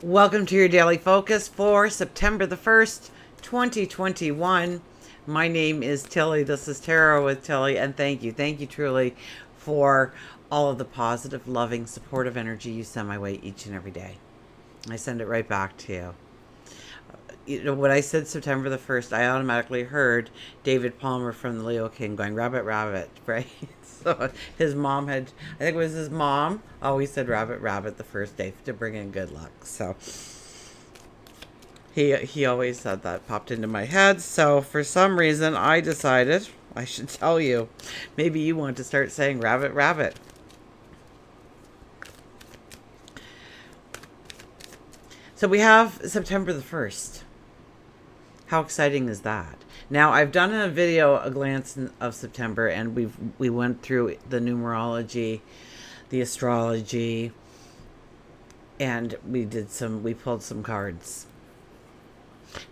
Welcome to your daily focus for September the 1st, 2021. My name is Tilly. This is Tarot with Tilly, and thank you. Thank you truly for all of the positive, loving, supportive energy you send my way each and every day. I send it right back to you. You know, when I said September the 1st, I automatically heard David Palmer from the Leo King going, rabbit, rabbit, right? So his mom I think it was his mom, always said rabbit, rabbit the first day to bring in good luck. So he always said that, popped into my head. So for some reason, I decided I should tell you. Maybe you want to start saying rabbit, rabbit. So we have September the 1st. How exciting is that? Now, I've done a video, a glance of September, and we went through the numerology, the astrology, and we pulled some cards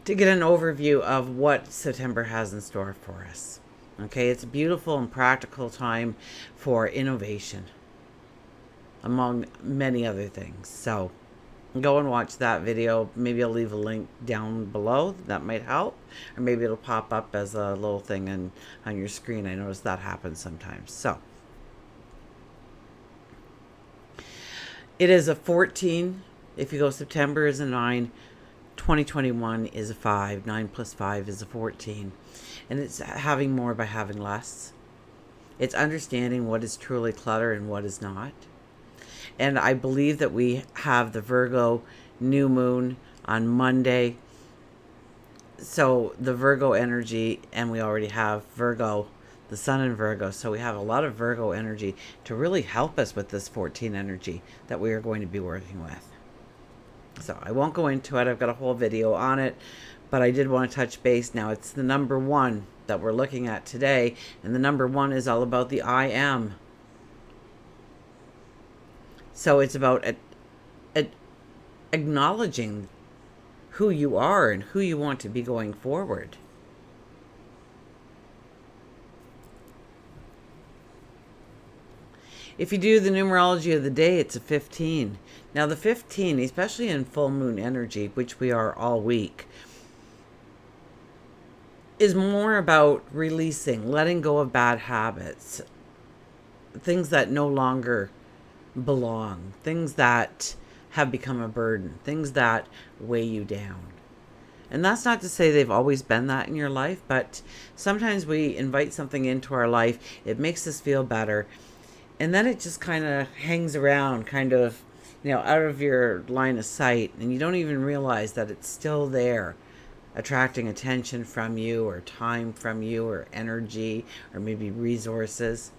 to get an overview of what September has in store for us. Okay, it's a beautiful and practical time for innovation, among many other things. So go and watch that video. Maybe I'll leave a link down below. That might help. Or maybe it'll pop up as a little thing on your screen. I notice that happens sometimes. So it is a 14. If you go September is a 9. 2021 is a 5. 9 plus 5 is a 14. And it's having more by having less. It's understanding what is truly clutter and what is not. And I believe that we have the Virgo new moon on Monday. So the Virgo energy, and we already have Virgo, the sun in Virgo. So we have a lot of Virgo energy to really help us with this 14 energy that we are going to be working with. So I won't go into it. I've got a whole video on it. But I did want to touch base. Now it's the number 1 that we're looking at today. And the number 1 is all about the I am. So it's about acknowledging who you are and who you want to be going forward. If you do the numerology of the day, it's a 15. Now the 15, especially in full moon energy, which we are all week, is more about releasing, letting go of bad habits, things that no longer belong, things that have become a burden, things that weigh you down. And that's not to say they've always been that in your life, but sometimes we invite something into our life, it makes us feel better, and then it just kind of hangs around, kind of, out of your line of sight, and you don't even realize that it's still there, attracting attention from you, or time from you, or energy, or maybe resources.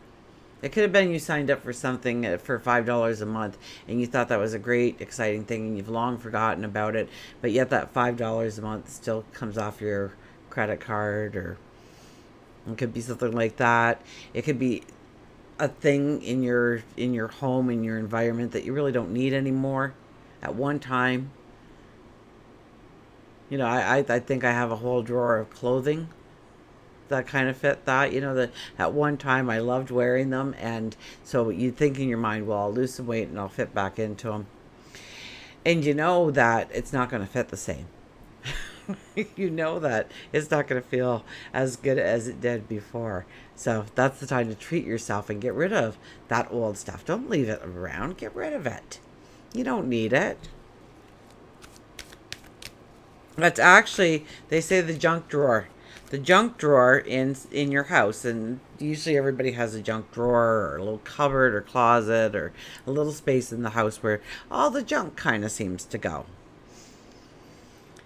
It could have been you signed up for something for $5 a month and you thought that was a great, exciting thing and you've long forgotten about it, but yet that $5 a month still comes off your credit card, or it could be something like that. It could be a thing in your home, in your environment that you really don't need anymore at one time. I think I have a whole drawer of clothing that kind of fit that, that at one time I loved wearing them, and so you think in your mind, well, I'll lose some weight and I'll fit back into them, and you know that it's not going to fit the same. You know that it's not going to feel as good as it did before. So that's the time to treat yourself and get rid of that old stuff. Don't leave it around. Get rid of it. You don't need it. That's actually, they say, the junk drawer. The junk drawer in your house, and usually everybody has a junk drawer or a little cupboard or closet or a little space in the house where all the junk kind of seems to go.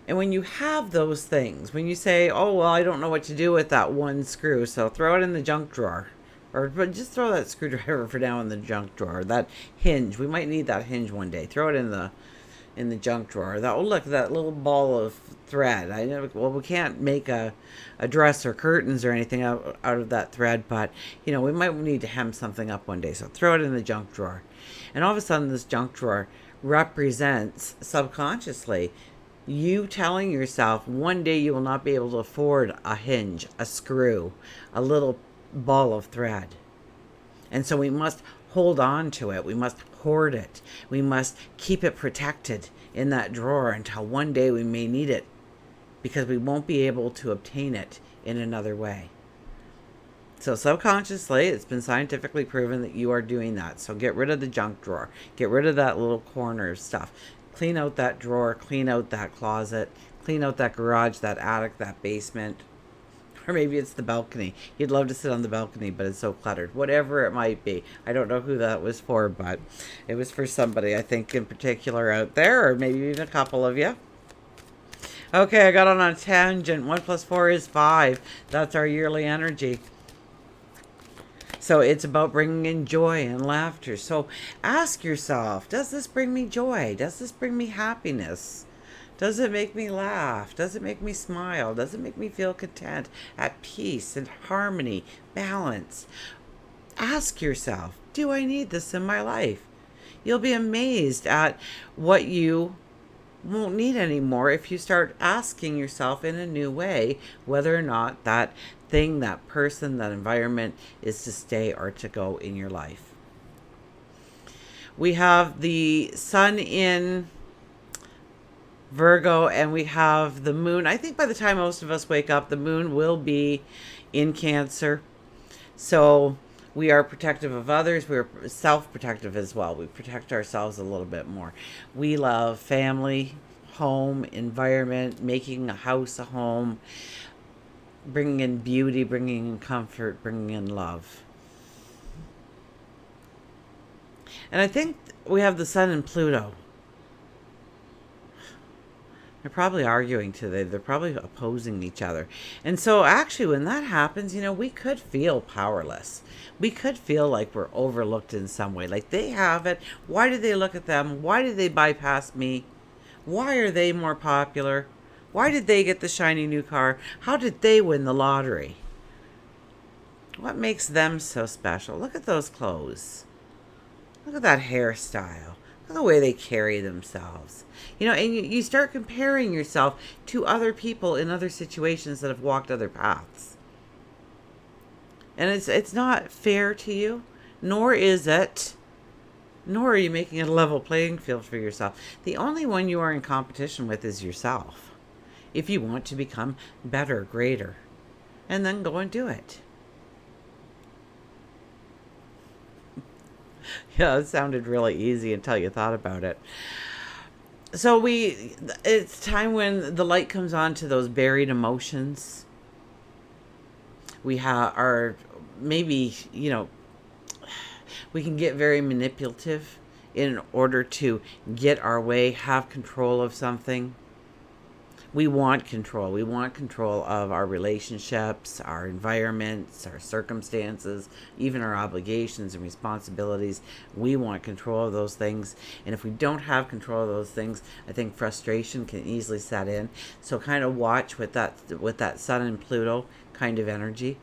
And when you have those things, when you say, oh, well, I don't know what to do with that one screw, so throw it in the junk drawer. Or just throw that screwdriver for now in the junk drawer. That hinge, we might need that hinge one day. Throw it in the junk drawer. That, oh, look, that little ball of thread. I know, well, we can't make a dress or curtains or anything out of that thread, but we might need to hem something up one day, so throw it in the junk drawer. And all of a sudden this junk drawer represents subconsciously you telling yourself one day you will not be able to afford a hinge, a screw, a little ball of thread. And so we must hold on to it. We must hoard it. We must keep it protected in that drawer until one day we may need it, because we won't be able to obtain it in another way. So subconsciously, it's been scientifically proven that you are doing that. So get rid of the junk drawer. Get rid of that little corner of stuff. Clean out that drawer. Clean out that closet. Clean out that garage, that attic, that basement. Or maybe it's the balcony. You'd love to sit on the balcony, but it's so cluttered. Whatever it might be. I don't know who that was for, but it was for somebody, I think, in particular out there, or maybe even a couple of you. Okay, I got on a tangent. 1 plus 4 is 5. That's our yearly energy. So it's about bringing in joy and laughter. So ask yourself, does this bring me joy? Does this bring me happiness? Does it make me laugh? Does it make me smile? Does it make me feel content, at peace, and harmony, balance? Ask yourself, do I need this in my life? You'll be amazed at what you won't need anymore if you start asking yourself in a new way whether or not that thing, that person, that environment is to stay or to go in your life. We have the sun in Virgo and we have the moon. I think by the time most of us wake up, the moon will be in Cancer. So we are protective of others. We're self-protective as well. We protect ourselves a little bit more. We love family, home, environment, making a house a home, bringing in beauty, bringing in comfort, bringing in love. And I think we have the sun and Pluto. They're probably arguing today. They're probably opposing each other. And so actually when that happens, we could feel powerless. We could feel like we're overlooked in some way. Like they have it. Why did they look at them? Why did they bypass me? Why are they more popular? Why did they get the shiny new car? How did they win the lottery? What makes them so special? Look at those clothes. Look at that hairstyle. Look at the way they carry themselves. And you start comparing yourself to other people in other situations that have walked other paths. And it's not fair to you, nor are you making a level playing field for yourself. The only one you are in competition with is yourself. If you want to become better, greater, and then go and do it. Yeah, it sounded really easy until you thought about it. So it's time when the light comes on to those buried emotions. We are maybe, we can get very manipulative in order to get our way, have control of something. We want control. We want control of our relationships, our environments, our circumstances, even our obligations and responsibilities. We want control of those things. And if we don't have control of those things, I think frustration can easily set in. So kind of watch with that Sun and Pluto kind of energy,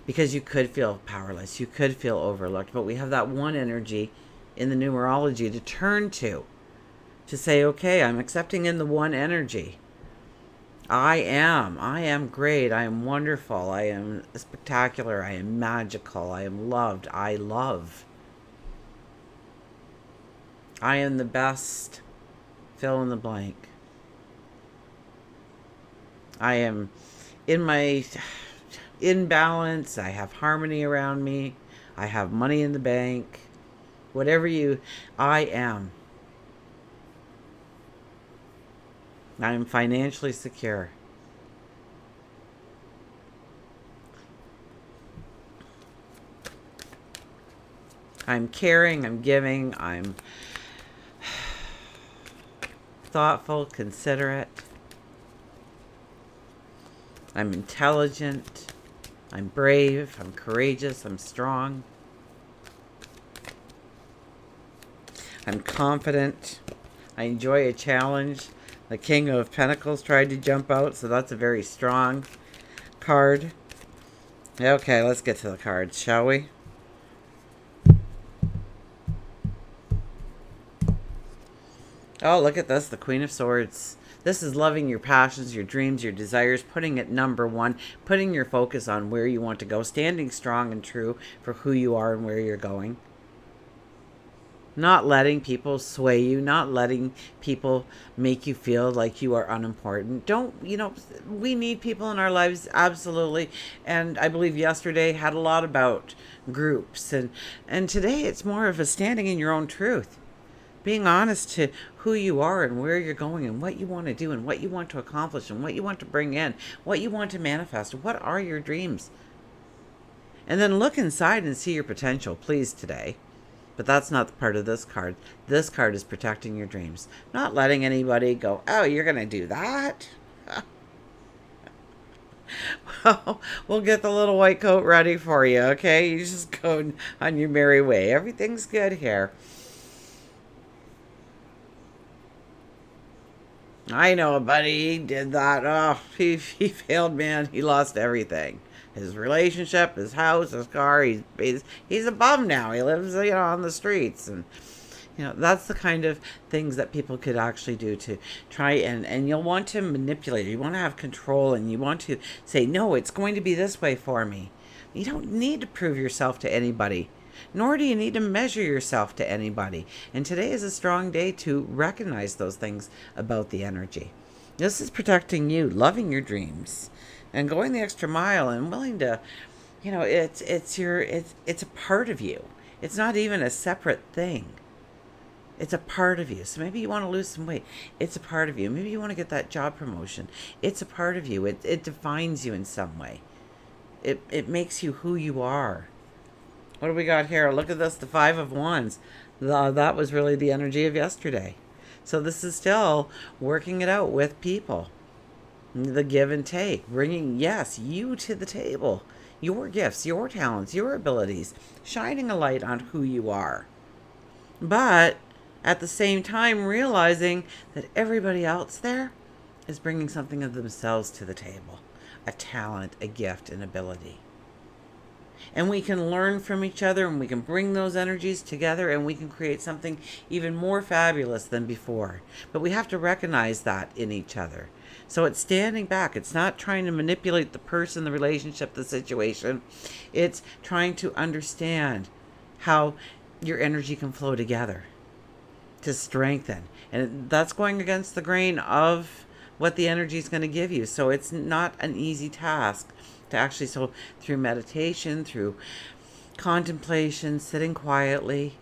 because you could feel powerless. You could feel overlooked. But we have that one energy in the numerology to turn to say, okay, I'm accepting in the one energy. I am great. I am wonderful. I am spectacular. I am magical. I am loved. I love. I am the best. Fill in the blank. I am in balance. I have harmony around me. I have money in the bank. I am. I am financially secure. I'm caring, I'm giving, I'm thoughtful, considerate. I'm intelligent. I'm brave. I'm courageous. I'm strong. I'm confident. I enjoy a challenge. The King of Pentacles tried to jump out, so that's a very strong card. Okay, let's get to the cards, shall we? Oh, look at this, the Queen of Swords. This is loving your passions, your dreams, your desires, putting it number one, putting your focus on where you want to go, standing strong and true for who you are and where you're going. Not letting people sway you, not letting people make you feel like you are unimportant. Don't, we need people in our lives, absolutely. And I believe yesterday had a lot about groups. And today it's more of a standing in your own truth. Being honest to who you are and where you're going and what you want to do and what you want to accomplish and what you want to bring in, what you want to manifest. What are your dreams? And then look inside and see your potential, please, today. But that's not the part of this card. This card is protecting your dreams. Not letting anybody go, oh, you're going to do that? Well, we'll get the little white coat ready for you, okay? You just go on your merry way. Everything's good here. I know a buddy. He did that. Oh, he failed, man. He lost everything. His relationship, his house, his car. He's a bum now. He lives, on the streets. And, that's the kind of things that people could actually do to try and you'll want to manipulate it. You want to have control and you want to say, no, it's going to be this way for me. You don't need to prove yourself to anybody, nor do you need to measure yourself to anybody. And today is a strong day to recognize those things about the energy. This is protecting you, loving your dreams, and going the extra mile and willing to, it's a part of you. It's not even a separate thing. It's a part of you. So maybe you want to lose some weight. It's a part of you. Maybe you want to get that job promotion. It's a part of you. It defines you in some way. It makes you who you are. What do we got here? Look at this, the Five of Wands. That was really the energy of yesterday. So this is still working it out with people. The give and take. Bringing, yes, you to the table. Your gifts, your talents, your abilities. Shining a light on who you are. But at the same time realizing that everybody else there is bringing something of themselves to the table. A talent, a gift, an ability. And we can learn from each other and we can bring those energies together and we can create something even more fabulous than before. But we have to recognize that in each other. So it's standing back. It's not trying to manipulate the person, the relationship, the situation. It's trying to understand how your energy can flow together to strengthen. And that's going against the grain of what the energy is going to give you. So it's not an easy task to actually, so through meditation, through contemplation, sitting quietly,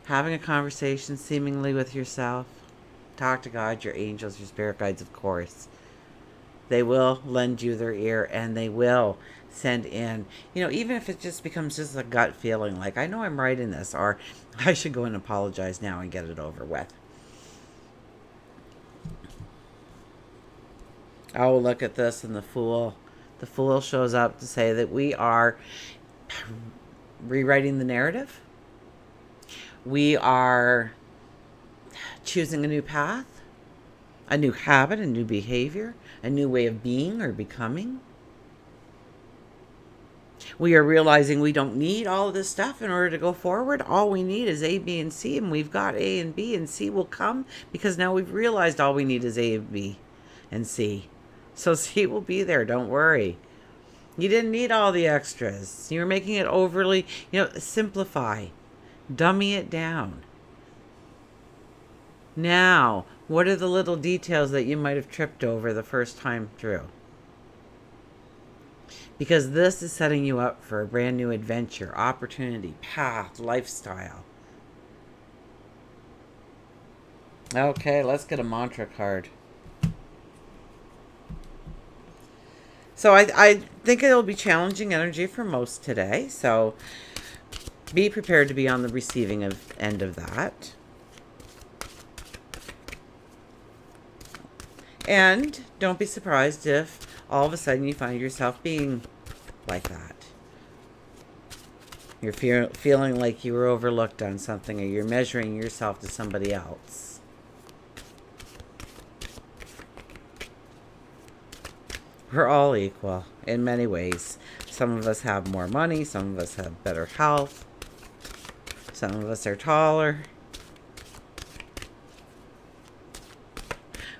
having a conversation seemingly with yourself, talk to God, your angels, your spirit guides, of course. They will lend you their ear and they will send in, even if it just becomes just a gut feeling like, I know I'm right in this, or I should go and apologize now and get it over with. Oh, look at this and the Fool. The Fool shows up to say that we are rewriting the narrative. We are choosing a new path, a new habit, a new behavior, a new way of being or becoming. We are realizing we don't need all of this stuff in order to go forward. All we need is A, B, and C, and we've got A and B, and C will come because now we've realized all we need is A, B, and C. So C will be there, don't worry. You didn't need all the extras. You're making it overly, simplify. Dummy it down. Now, what are the little details that you might have tripped over the first time through? Because this is setting you up for a brand new adventure, opportunity, path, lifestyle. Okay, let's get a mantra card. So I think it'll be challenging energy for most today. So be prepared to be on the receiving end of that. And don't be surprised if all of a sudden you find yourself being like that. You're feeling like you were overlooked on something, or you're measuring yourself to somebody else. We're all equal in many ways. Some of us have more money. Some of us have better health. Some of us are taller.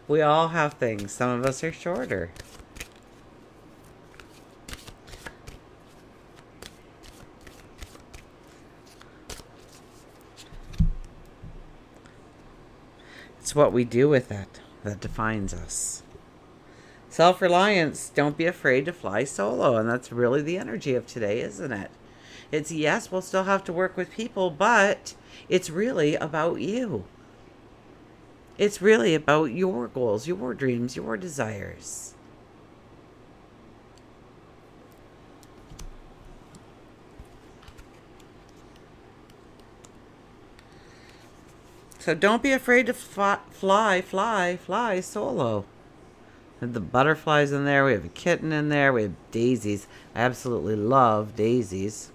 We all have things. Some of us are shorter. It's what we do with it that defines us. Self-reliance, don't be afraid to fly solo. And that's really the energy of today, isn't it? It's, yes, we'll still have to work with people, but it's really about you. It's really about your goals, your dreams, your desires. So don't be afraid to fly solo. The butterflies in there. We have a kitten in there. We have daisies. I absolutely love daisies.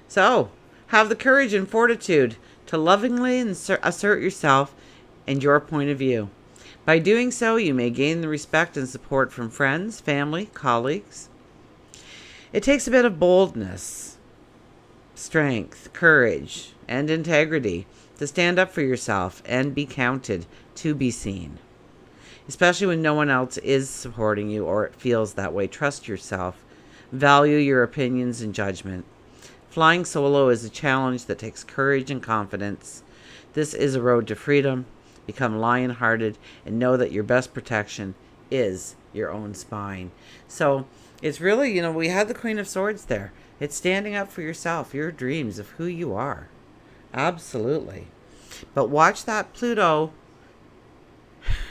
So have the courage and fortitude to lovingly assert yourself and your point of view. By doing so, you may gain the respect and support from friends, family, colleagues. It takes a bit of boldness, strength, courage, and integrity to stand up for yourself and be counted, to be seen. Especially when no one else is supporting you or it feels that way. Trust yourself. Value your opinions and judgment. Flying solo is a challenge that takes courage and confidence. This is a road to freedom. Become lion-hearted and know that your best protection is your own spine. So it's really, we had the Queen of Swords there. It's standing up for yourself, your dreams of who you are. Absolutely. But watch that Pluto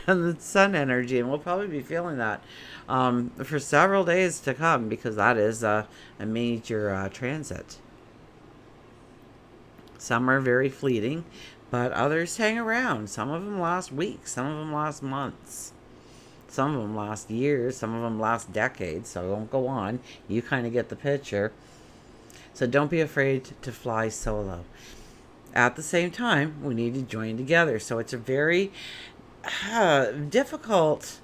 and the sun energy, and we'll probably be feeling that for several days to come, because that is a major transit. Some are very fleeting, but others hang around. Some of them last weeks, some of them last months, some of them last years, some of them last decades. So don't go on. You kind of get the picture. So don't be afraid to fly solo. At the same time, we need to join together. So it's a very difficult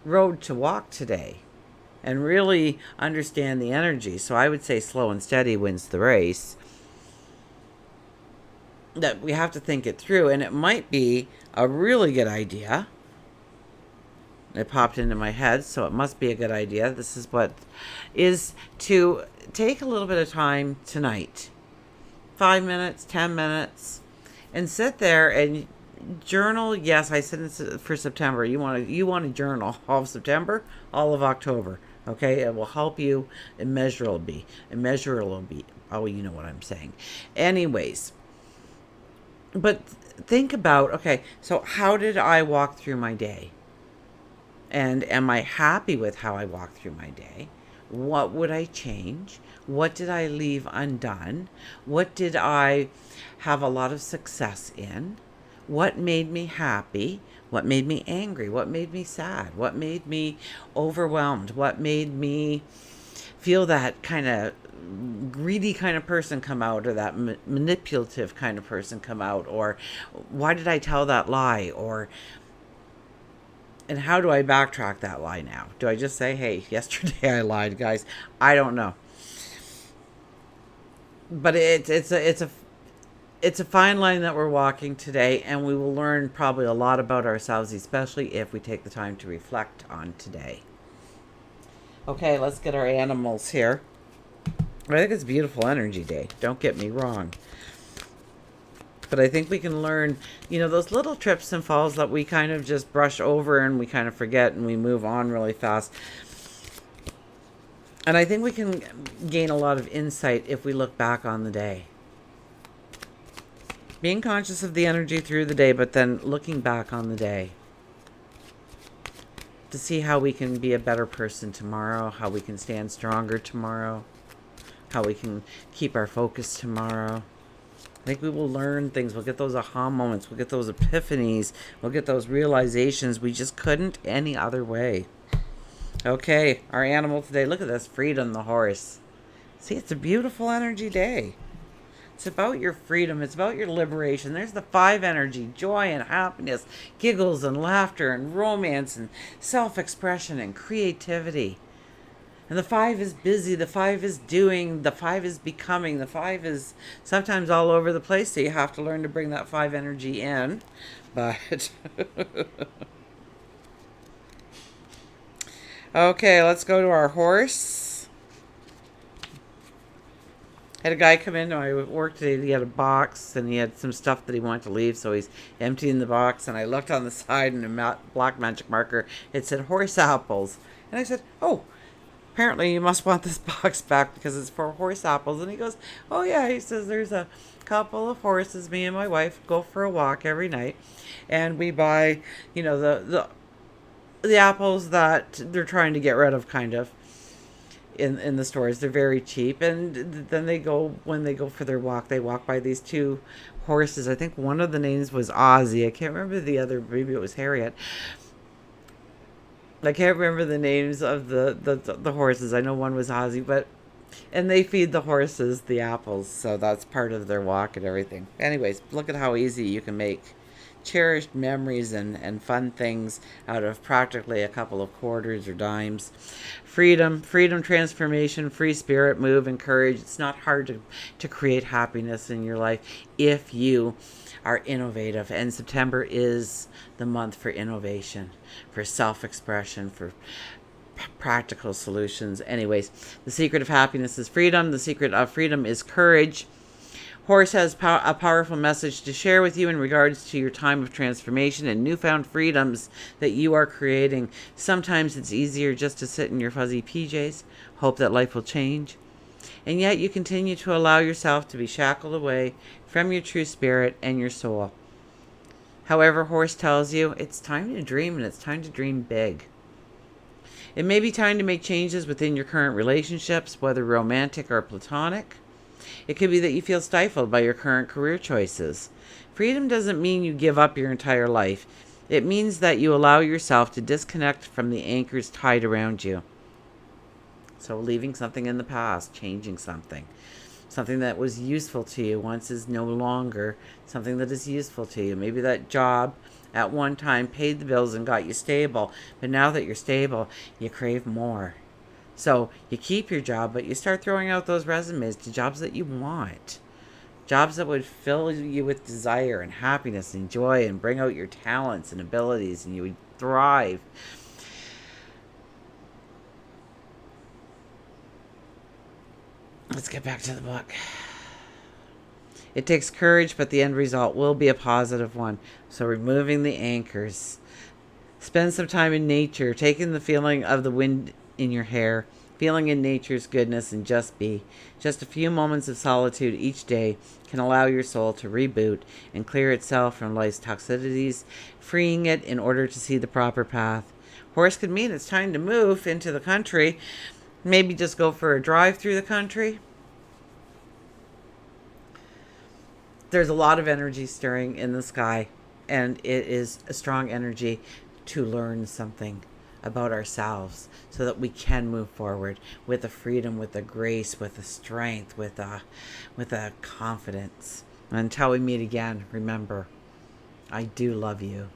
road to walk today and really understand the energy. So I would say slow and steady wins the race. That we have to think it through, and it might be a really good idea. It popped into my head, so it must be a good idea. This is what is to take a little bit of time tonight, 5 minutes, 10 minutes, and sit there and journal. Yes, I said it's for September. You want to journal all of September, all of October. Okay, it will help you immeasurably. Oh, you know what I'm saying. Anyways, but think about, okay, so how did I walk through my day? And am I happy with how I walked through my day? What would I change? What did I leave undone? What did I have a lot of success in? What made me happy? What made me angry? What made me sad? What made me overwhelmed? What made me feel that kind of greedy kind of person come out, or that manipulative kind of person come out? Or why did I tell that lie? And how do I backtrack that lie now? Do I just say, hey, yesterday I lied, guys? I don't know. But it's a fine line that we're walking today, and we will learn probably a lot about ourselves, especially if we take the time to reflect on today. Okay, let's get our animals here. I think it's a beautiful energy day. Don't get me wrong. But I think we can learn, those little trips and falls that we kind of just brush over and we kind of forget and we move on really fast. And I think we can gain a lot of insight if we look back on the day. Being conscious of the energy through the day, but then looking back on the day to see how we can be a better person tomorrow, how we can stand stronger tomorrow, how we can keep our focus tomorrow. I think we will learn things. We'll get those aha moments. We'll get those epiphanies. We'll get those realizations we just couldn't any other way. Okay, our animal today. Look at this, Freedom the horse. See, it's a beautiful energy day. It's about your freedom. It's about your liberation. There's the 5 energy, joy and happiness, giggles and laughter and romance and self-expression and creativity. And the 5 is busy. The 5 is doing. The 5 is becoming. The 5 is sometimes all over the place. So you have to learn to bring that 5 energy in. But okay, let's go to our horse. Had a guy come in to my work today. He had a box and he had some stuff that he wanted to leave, so he's emptying the box. And I looked on the side, and a black magic marker, it said horse apples. And I said, "Oh, apparently you must want this box back because it's for horse apples." And he goes, "Oh yeah," he says, "there's a couple of horses. Me and my wife go for a walk every night, and we buy, the apples that they're trying to get rid of, kind of." In the stores, they're very cheap, and then when they go for their walk, they walk by these two horses. I think one of the names was Ozzy. I can't remember the other. Maybe it was Harriet. I can't remember the names of the horses. I know one was Ozzy, but and they feed the horses the apples, so that's part of their walk and everything. Anyways, look at how easy you can make cherished memories and fun things out of practically a couple of quarters or dimes. Freedom, transformation, free spirit, move, and courage. It's not hard to create happiness in your life if you are innovative. And September is the month for innovation, for self expression, for practical solutions. Anyways, the secret of happiness is freedom. The secret of freedom is courage. Horse has a powerful message to share with you in regards to your time of transformation and newfound freedoms that you are creating. Sometimes it's easier just to sit in your fuzzy PJs, hope that life will change, and yet you continue to allow yourself to be shackled away from your true spirit and your soul. However, Horse tells you it's time to dream, and it's time to dream big. It may be time to make changes within your current relationships, whether romantic or platonic. It could be that you feel stifled by your current career choices. Freedom doesn't mean you give up your entire life. It means that you allow yourself to disconnect from the anchors tied around you. So leaving something in the past, changing something. Something that was useful to you once is no longer something that is useful to you. Maybe that job at one time paid the bills and got you stable, but now that you're stable, you crave more. So you keep your job, but you start throwing out those resumes to jobs that you want. Jobs that would fill you with desire and happiness and joy and bring out your talents and abilities, and you would thrive. Let's get back to the book. It takes courage, but the end result will be a positive one. So removing the anchors. Spend some time in nature, taking the feeling of the wind in your hair, feeling in nature's goodness, and just be. Just a few moments of solitude each day can allow your soul to reboot and clear itself from life's toxicities, freeing it in order to see the proper path. Horse could mean it's time to move into the country. Maybe just go for a drive through the country. There's a lot of energy stirring in the sky, and it is a strong energy to learn something about ourselves so that we can move forward with a freedom, with a grace, with a strength, with a confidence. Until we meet again, remember, I do love you.